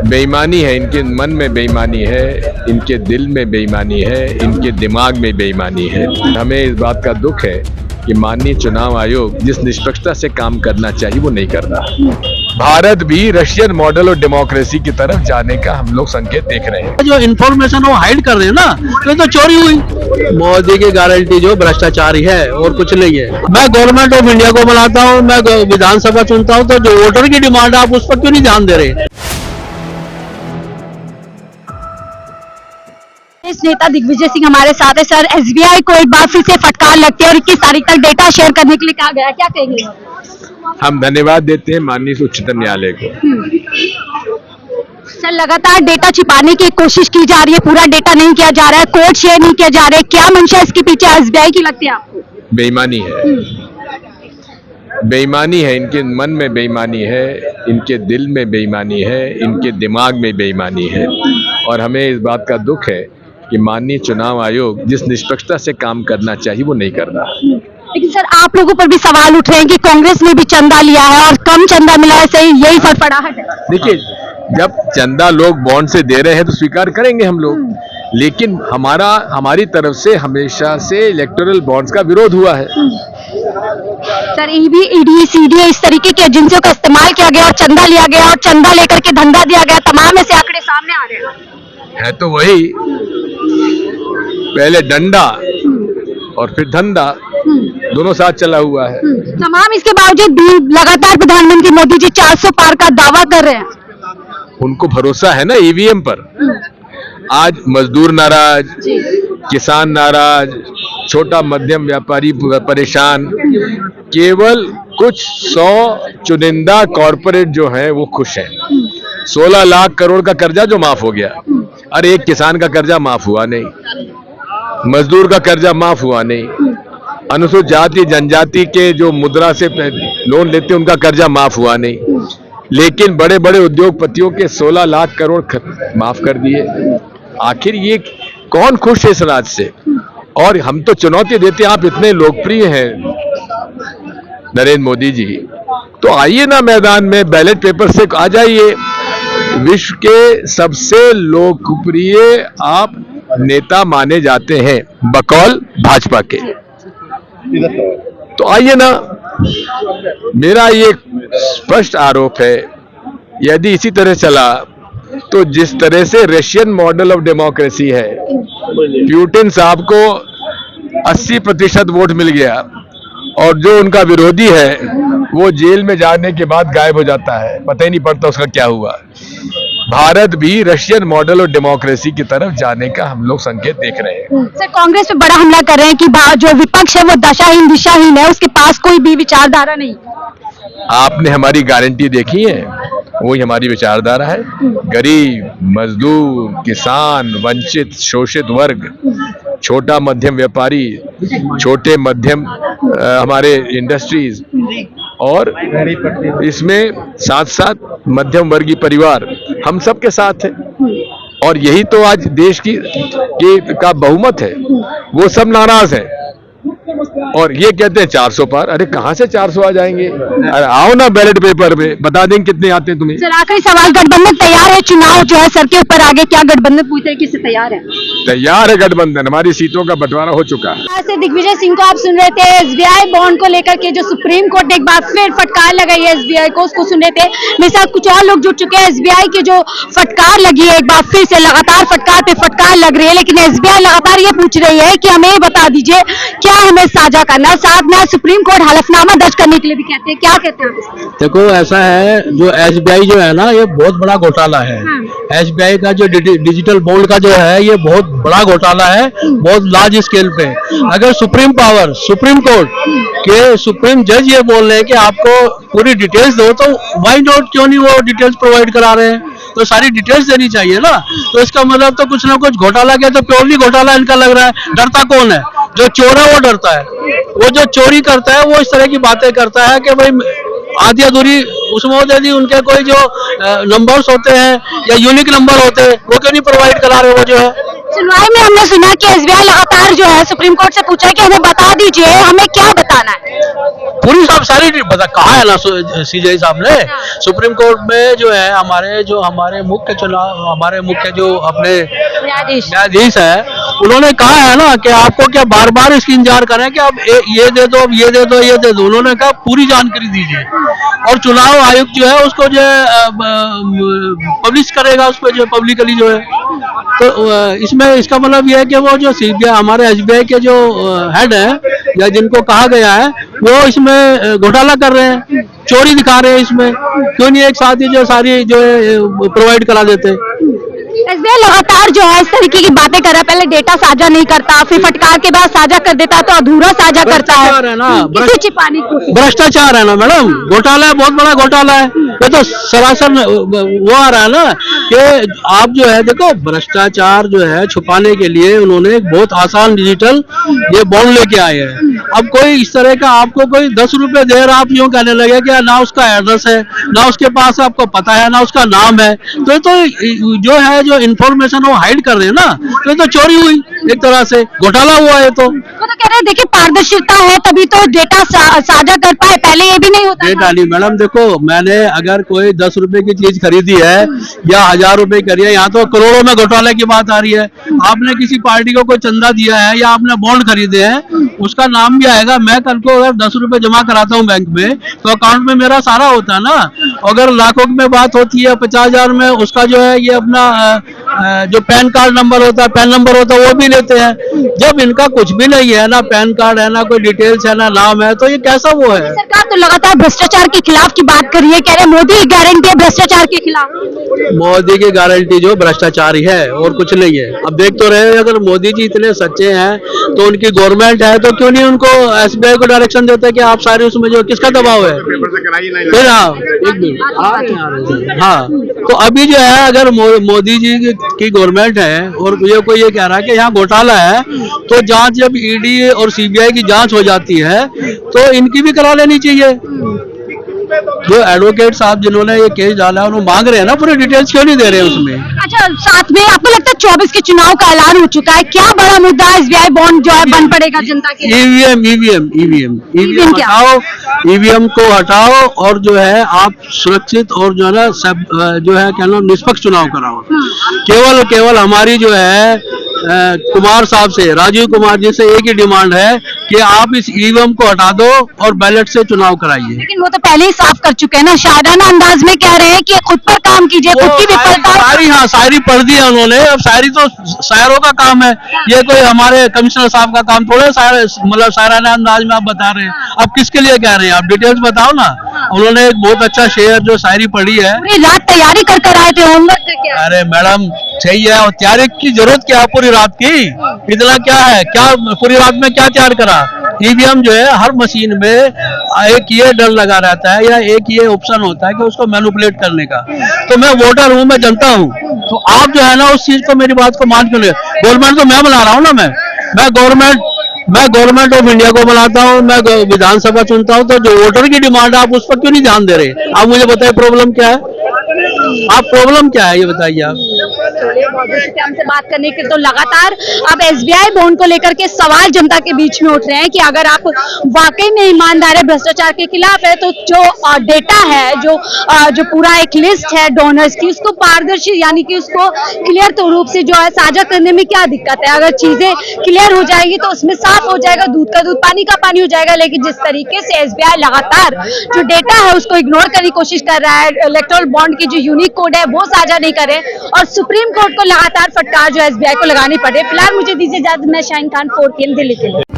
बेईमानी है, इनके मन में बेईमानी है, इनके दिल में बेईमानी है, इनके दिमाग में बेईमानी है। हमें इस बात का दुख है कि माननीय चुनाव आयोग जिस निष्पक्षता से काम करना चाहिए वो नहीं कर रहा। भारत भी रशियन मॉडल और डेमोक्रेसी की तरफ जाने का हम लोग संकेत देख रहे हैं। जो इन्फॉर्मेशन वो हाइड कर रहे हैं ना, तो चोरी हुई। मोदी की गारंटी जो भ्रष्टाचारी है और कुछ नहीं है। मैं गवर्नमेंट ऑफ इंडिया को बनाता हूँ, मैं विधानसभा चुनता हूँ, तो जो वोटर की डिमांड है आप उस पर क्यों नहीं ध्यान दे रहे? इस नेता दिग्विजय सिंह हमारे साथ है। सर, एसबीआई को एक बार फिर से फटकार लगती है और 21 तारीख तक डेटा शेयर करने के लिए कहा गया है, क्या कहेंगे? हम धन्यवाद देते हैं माननीय उच्चतम न्यायालय को। सर, लगातार डेटा छिपाने की कोशिश की जा रही है, पूरा डेटा नहीं किया जा रहा है, कोड शेयर नहीं किया जा रहा है, क्या मंशा इसके पीछे एसबीआई की लगती है आपको? बेईमानी है, बेईमानी है, इनके मन में बेईमानी है, इनके दिल में बेईमानी है, इनके दिमाग में बेईमानी है। और हमें इस बात का दुख है कि माननीय चुनाव आयोग जिस निष्पक्षता से काम करना चाहिए वो नहीं कर रहा। लेकिन सर, आप लोगों पर भी सवाल उठ रहे हैं कि कांग्रेस ने भी चंदा लिया है और कम चंदा मिला है, सही यही फटफड़ाहट है। देखिए, जब चंदा लोग बॉन्ड से दे रहे हैं तो स्वीकार करेंगे हम लोग, लेकिन हमारी तरफ से हमेशा से इलेक्टोरल बॉन्ड्स का विरोध हुआ है। सर, ईडी, सीडी इस तरीके की एजेंसियों का इस्तेमाल किया गया और चंदा लिया गया और चंदा लेकर के धंधा दिया गया, तमाम ऐसे आंकड़े सामने आ रहे हैं। है तो वही, पहले डंडा और फिर धंधा, दोनों साथ चला हुआ है। तमाम इसके बावजूद भी लगातार प्रधानमंत्री मोदी जी 400 पार का दावा कर रहे हैं। उनको भरोसा है ना ईवीएम पर। आज मजदूर नाराज, किसान नाराज, छोटा मध्यम व्यापारी परेशान, केवल कुछ 100 चुनिंदा कॉरपोरेट जो हैं वो खुश हैं। 16 लाख करोड़ का कर्जा जो माफ हो गया, अरे एक किसान का कर्जा माफ हुआ नहीं, मजदूर का कर्जा माफ हुआ नहीं, अनुसूचित जाति जनजाति के जो मुद्रा से लोन लेते उनका कर्जा माफ हुआ नहीं, लेकिन बड़े बड़े उद्योगपतियों के 16 लाख करोड़ माफ कर दिए। आखिर ये कौन खुश है इस राज से? और हम तो चुनौती देते हैं, आप इतने लोकप्रिय हैं नरेंद्र मोदी जी, तो आइए ना मैदान में, बैलेट पेपर से आ जाइए। विश्व के सबसे लोकप्रिय आप नेता माने जाते हैं बकौल भाजपा के, तो आइए ना। मेरा ये स्पष्ट आरोप है, यदि इसी तरह चला तो जिस तरह से रशियन मॉडल ऑफ डेमोक्रेसी है, पुतिन साहब को 80% वोट मिल गया और जो उनका विरोधी है वो जेल में जाने के बाद गायब हो जाता है, पता ही नहीं पड़ता उसका क्या हुआ। भारत भी रशियन मॉडल और डेमोक्रेसी की तरफ जाने का हम लोग संकेत देख रहे हैं। सर, कांग्रेस पे बड़ा हमला कर रहे हैं कि जो विपक्ष है वो दशाहीन दिशाहीन है, उसके पास कोई भी विचारधारा नहीं। आपने हमारी गारंटी देखी है, वही हमारी विचारधारा है। गरीब, मजदूर, किसान, वंचित, शोषित वर्ग, छोटा मध्यम व्यापारी, छोटे मध्यम हमारे इंडस्ट्रीज, और इसमें साथ साथ मध्यम वर्गीय परिवार, हम सब के साथ है। और यही तो आज देश का बहुमत है। वो सब नाराज है और ये कहते हैं 400 पार। अरे कहां से 400 आ जाएंगे? अरे आओ ना बैलेट पेपर में, बता देंगे कितने आते हैं तुम्हें। सर, आखिरी सवाल, गठबंधन तैयार है? चुनाव जो है सर के ऊपर आगे, क्या गठबंधन पूरी तरीके से तैयार है? तैयार है गठबंधन, हमारी सीटों का बंटवारा हो चुका है। ऐसे दिग्विजय सिंह को आप सुन रहे थे, एसबीआई बॉन्ड को लेकर के जो सुप्रीम कोर्ट ने एक बार फिर फटकार लगाई है एसबीआई को, उसको सुन रहे थे। मेरे साथ कुछ और लोग जुड़ चुके हैं। एसबीआई की जो फटकार लगी है, एक बार फिर से लगातार फटकार पे फटकार लग रही है, लेकिन एसबीआई लगातार ये पूछ रही है कि हमें बता दीजिए क्या हमें साझा करना है। साथ में सुप्रीम कोर्ट हलफनामा दर्ज करने के लिए भी कहते हैं, क्या कहते हैं? देखो, ऐसा है, जो एसबीआई जो है ना, ये बहुत बड़ा घोटाला है। एसबीआई का जो डिजिटल बॉन्ड का जो है, ये बहुत बड़ा घोटाला है, बहुत लार्ज स्केल पे। अगर सुप्रीम कोर्ट के सुप्रीम जज ये बोल रहे हैं कि आपको पूरी डिटेल्स दो, तो व्हाई नॉट, क्यों नहीं वो डिटेल्स प्रोवाइड करा रहे हैं? तो सारी डिटेल्स देनी चाहिए ना। तो इसका मतलब तो कुछ ना कुछ घोटाला किया, तो प्योरली घोटाला इनका लग रहा है। डरता कौन है? जो चोर है वो डरता है। वो जो चोरी करता है वो इस तरह की बातें करता है कि भाई आधी अधूरी उसमें यदि उनके कोई जो नंबर्स होते हैं या यूनिक नंबर होते हैं वो क्यों नहीं प्रोवाइड करा रहे? वो जो है सुनवाई में हमने सुना कि एसबीआई लगातार जो है सुप्रीम कोर्ट से पूछा है कि हमें बता दीजिए हमें क्या बताना है। पूरी साहब सारी बता कहा है ना सीजीआई साहब ने सुप्रीम कोर्ट में जो है हमारे मुख्य चुनाव हमारे मुख्य जो अपने न्यायाधीश है उन्होंने कहा है ना कि आपको क्या बार बार इसकी इंतजार करें कि अब ये दे दो, अब ये दे दो, ये दे दो। उन्होंने कहा पूरी जानकारी दीजिए और चुनाव आयुक्त जो है उसको जो है पब्लिश करेगा उस पर जो पब्लिकली जो है। तो इसमें इसका मतलब यह है कि वो जो सीबीआई हमारे एसबीआई के जो हेड है या जिनको कहा गया है वो इसमें घोटाला कर रहे हैं, चोरी दिखा रहे हैं। इसमें क्यों नहीं एक साथ ही जो सारी जो है प्रोवाइड करा देते। एसबीआई लगातार जो है इस तरीके की बातें कर रहा है, पहले डेटा साझा नहीं करता, फिर फटकार के बाद साझा कर देता तो अधूरा साझा करता है ना, इसे छिपाने की कोशिश। भ्रष्टाचार है ना मैडम, घोटाला है, बहुत बड़ा घोटाला है। ये तो सरासर वो आ रहा है ना कि आप जो है देखो भ्रष्टाचार जो है छुपाने के लिए उन्होंने एक बहुत आसान डिजिटल ये बॉन्ड लेके आए हैं। अब कोई इस तरह का आपको कोई 10 रुपए दे रहा, आप यूँ कहने लगे कि ना उसका एड्रेस है, ना उसके पास आपको पता है, ना उसका नाम है, तो ये तो जो है जो इन्फॉर्मेशन वो हाइड कर रहे हैं ना, तो ये तो चोरी हुई एक तरह से, घोटाला हुआ है। तो कह रहे हैं देखिए पारदर्शिता है तभी तो डेटा साझा कर पाए, पहले ये भी नहीं होता डेटा नहीं मैडम। देखो मैंने अगर कोई 10 रुपए की चीज खरीदी है या 1000 रुपए करी है, यहाँ तो करोड़ों में घोटाले की बात आ रही है। आपने किसी पार्टी को कोई चंदा दिया है या आपने बॉन्ड खरीदे हैं, उसका नाम भी आएगा। मैं कल को अगर 10 रुपए जमा कराता हूँ बैंक में तो अकाउंट में मेरा सारा होता है ना। अगर लाखों में बात होती है 50,000 में, उसका जो है ये अपना जो पैन कार्ड नंबर होता है, पैन नंबर होता है, वो भी लेते हैं। जब इनका कुछ भी नहीं है, ना पैन कार्ड है, ना कोई डिटेल्स है, ना नाम है, तो ये कैसा वो है। सरकार तो लगातार भ्रष्टाचार के खिलाफ की बात कर रही है, कह रहे मोदी की गारंटी है भ्रष्टाचार के खिलाफ। मोदी की गारंटी जो भ्रष्टाचार है और कुछ नहीं है। अब देख तो रहे, अगर मोदी जी इतने सच्चे हैं तो उनकी गवर्नमेंट है, तो क्यों नहीं उनको एसबीआई को डायरेक्शन देते हैं कि आप सारे उसमें जो किसका दबाव है। फिर हाँ एक मिनट, हाँ तो अभी जो है अगर मोदी जी की गवर्नमेंट है और ये कोई ये कह रहा है कि यहाँ घोटाला है, तो जांच जब ईडी और सीबीआई की जांच हो जाती है तो इनकी भी करा लेनी चाहिए। जो एडवोकेट साहब जिन्होंने ये केस डाला है वो मांग रहे हैं ना, पूरी डिटेल्स क्यों नहीं दे रहे हैं उसमें। अच्छा, साथ में आपको लगता है 24 के चुनाव का ऐलान हो चुका है, क्या बड़ा मुद्दा एसबीआई बॉन्ड जो है बन पड़ेगा जनता के लिए? ईवीएम हटाओ, ईवीएम को हटाओ और जो है आप सुरक्षित और जो है ना सब जो है क्या नाम निष्पक्ष चुनाव कराओ। केवल हमारी जो है कुमार साहब से, राजीव कुमार जी से एक ही डिमांड है कि आप इस ईवीएम को हटा दो और बैलेट से चुनाव कराइए। लेकिन वो तो पहले ही साफ कर चुके हैं ना, शायराना अंदाज में कह रहे हैं कि खुद पर काम कीजिए, खुद की विफलता। शायरी पढ़ दी है उन्होंने। अब शायरी तो शायरों का काम है, ये कोई हमारे कमिश्नर साहब का काम थोड़े मतलब शायराना अंदाज में आप बता रहे हैं। अब किसके लिए कह रहे हैं आप डिटेल्स बताओ ना। उन्होंने एक बहुत अच्छा शेर जो शायरी पढ़ी है, पूरी रात तैयारी कर आए थे, होमवर्क करके। अरे मैडम सही है, और तैयारी की जरूरत क्या पूरी रात की, इतना क्या है, क्या पूरी रात में क्या तैयार करा। ईवीएम जो है हर मशीन में एक ये डर लगा रहता है या एक ये ऑप्शन होता है कि उसको मैनिपुलेट करने का। तो मैं वोटर हूँ, मैं जनता हूँ, तो आप जो है ना उस चीज को मेरी बात को मान के लिए, गवर्नमेंट तो मैं बना रहा हूँ ना, मैं गवर्नमेंट ऑफ इंडिया को बनाता हूँ, मैं विधानसभा चुनता हूँ। तो जो वोटर की डिमांड है आप उस पर क्यों नहीं ध्यान दे रहे। आप मुझे बताइए प्रॉब्लम क्या है, आप प्रॉब्लम क्या है ये बताइए आप। हमसे बात करने के तो लगातार अब एसबीआई बॉन्ड को लेकर के सवाल जनता के बीच में उठ रहे हैं कि अगर आप वाकई में ईमानदार है, भ्रष्टाचार के खिलाफ है, तो जो डेटा है, जो पूरा एक लिस्ट है डोनर्स की, उसको पारदर्शी यानी कि उसको क्लियर रूप से जो है साझा करने में क्या दिक्कत है। अगर चीजें क्लियर हो जाएगी तो उसमें साफ हो जाएगा, दूध का दूध पानी का पानी हो जाएगा। लेकिन जिस तरीके से एसबीआई लगातार जो डेटा है उसको इग्नोर करने की कोशिश कर रहा है, इलेक्टोरल बॉन्ड की जो यूनिक कोड है वो साझा नहीं करे और सुप्रीम कोर्ट को लगातार फटकार जो एसबीआई को लगानी पड़े। फिलहाल मुझे दीजिए इजाजत, मैं शाहीन खान 4PM दिल्ली के लिए।